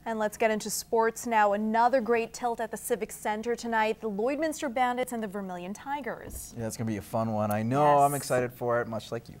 And let's get into sports now. Another great tilt at the Civic Center tonight. The Lloydminster Bandits and the Vermilion Tigers. Yeah, it's going to be a fun one. I know. Yes. I'm excited for it, much like you.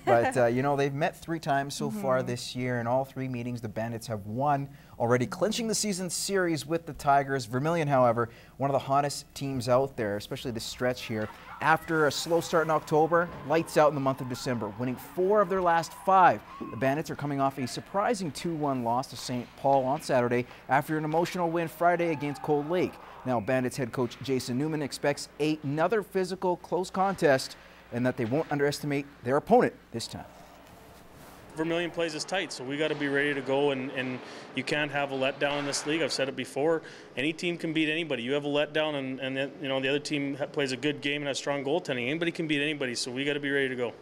But, you know, they've met 3 times so far this year. In all 3 meetings, the Bandits have won, already clinching the season series with the Tigers. Vermilion, however, one of the hottest teams out there, especially this stretch here. After a slow start in October, lights out in the month of December, winning 4 of their last 5. The Bandits are coming off a surprising 2-1 loss to St. Paul on Saturday after an emotional win Friday against Cold Lake. Now, Bandits head coach Jason Newman expects another physical, close contest and that they won't underestimate their opponent this time. Vermilion plays us tight, so we got to be ready to go, and you can't have a letdown in this league. I've said it before. Any team can beat anybody. You have a letdown, and then, you know, the other team plays a good game and has strong goaltending. Anybody can beat anybody, so we got to be ready to go.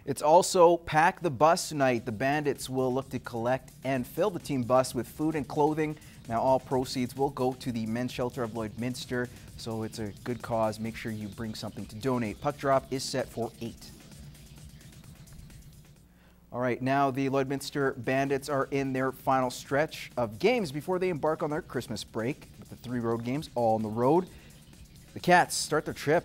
It's also Pack the Bus night. The Bandits will look to collect and fill the team bus with food and clothing. Now, all proceeds will go to the men's shelter of Lloydminster, so it's a good cause. Make sure you bring something to donate. Puck drop is set for 8. All right, now the Lloydminster Bandits are in their final stretch of games before they embark on their Christmas break. With the 3 road games all on the road, the Cats start their trip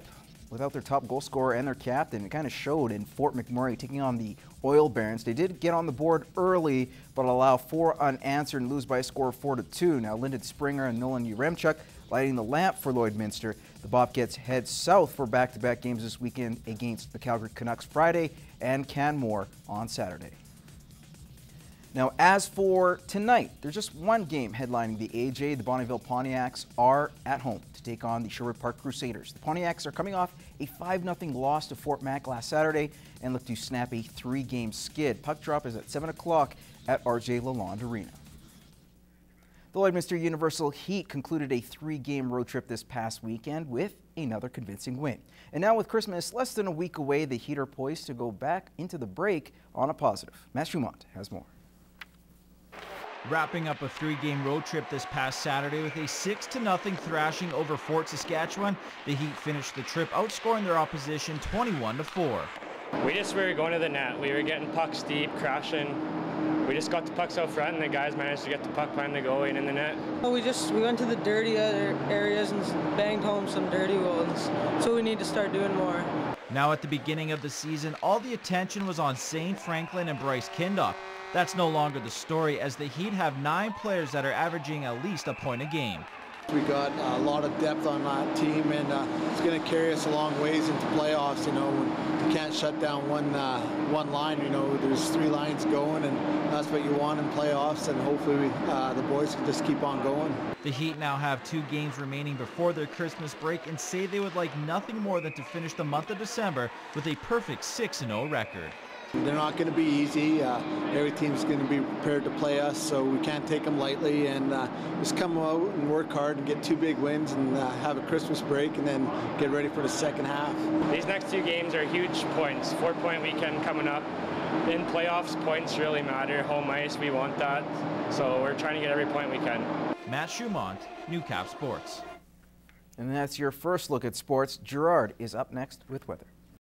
without their top goal scorer and their captain. It kind of showed in Fort McMurray taking on the Oil Barons. They did get on the board early, but allow 4 unanswered and lose by a score of 4-2. Now, Lyndon Springer and Nolan Uremchuk lighting the lamp for Lloydminster. The Bobcats head south for back-to-back games this weekend against the Calgary Canucks Friday and Canmore on Saturday. Now, as for tonight, there's just one game headlining the AJ. The Bonnyville Pontiacs are at home to take on the Sherwood Park Crusaders. The Pontiacs are coming off a 5-0 loss to Fort Mac last Saturday and look to snap a 3-game skid. Puck drop is at 7 o'clock at RJ Lalonde Arena. The Lloydminster Universal Heat concluded a 3-game road trip this past weekend with another convincing win. And now with Christmas less than a week away, the Heat are poised to go back into the break on a positive. Matt Schumont has more. Wrapping up a 3-game road trip this past Saturday with a 6-0 thrashing over Fort Saskatchewan, the Heat finished the trip outscoring their opposition 21-4. We just were going to the net. We were getting pucks deep, crashing. We just got the pucks out front, and the guys managed to get the puck behind the goalie and in the net. Well, we went to the dirty other areas and banged home some dirty ones, so we need to start doing more. Now at the beginning of the season, all the attention was on St. Franklin and Bryce Kindock. That's no longer the story, as the Heat have 9 players that are averaging at least a point a game. We got a lot of depth on that team, and it's going to carry us a long ways into playoffs. You know, you can't shut down one line. You know, there's 3 lines going, and that's what you want in playoffs. And hopefully, the boys can just keep on going. The Heat now have 2 games remaining before their Christmas break, and say they would like nothing more than to finish the month of December with a perfect 6-0 record. They're not going to be easy. Every team's going to be prepared to play us, so we can't take them lightly, and just come out and work hard and get 2 big wins and have a Christmas break and then get ready for the second half. These next 2 games are huge points. 4-point weekend coming up. In playoffs, points really matter. Home ice, we want that. So we're trying to get every point we can. Matt Schumont, Newcap Sports. And that's your first look at sports. Gerard is up next with weather.